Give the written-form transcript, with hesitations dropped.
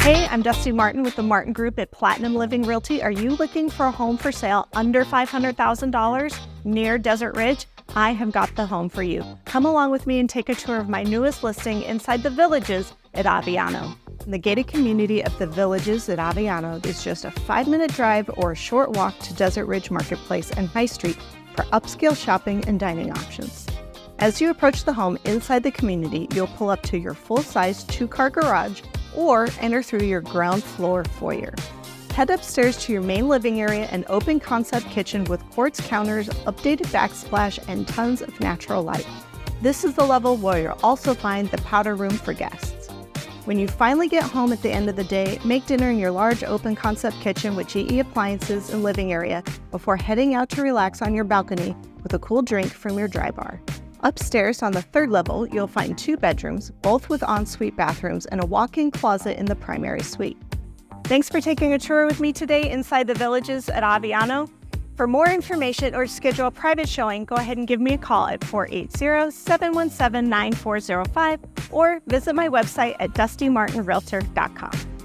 Hey, I'm Dusti Martin with the Martin Group at Platinum Living Realty. Are you looking for a home for sale under $500,000 near Desert Ridge? I have got the home for you. Come along with me and take a tour of my newest listing inside the Villages at Aviano. The gated community of the Villages at Aviano is just a 5-minute drive or a short walk to Desert Ridge Marketplace and High Street for upscale shopping and dining options. As you approach the home inside the community, you'll pull up to your full-size 2-car garage or enter through your ground floor foyer. Head upstairs to your main living area and open concept kitchen with quartz counters, updated backsplash, and tons of natural light. This is the level where you'll also find the powder room for guests. When you finally get home at the end of the day, make dinner in your large open concept kitchen with GE appliances and living area before heading out to relax on your balcony with a cool drink from your dry bar. Upstairs on the 3rd level, you'll find 2 bedrooms, both with ensuite bathrooms and a walk-in closet in the primary suite. Thanks for taking a tour with me today inside the Villages at Aviano. For more information or schedule a private showing, go ahead and give me a call at 480-717-9405 or visit my website at dustimartinrealtor.com.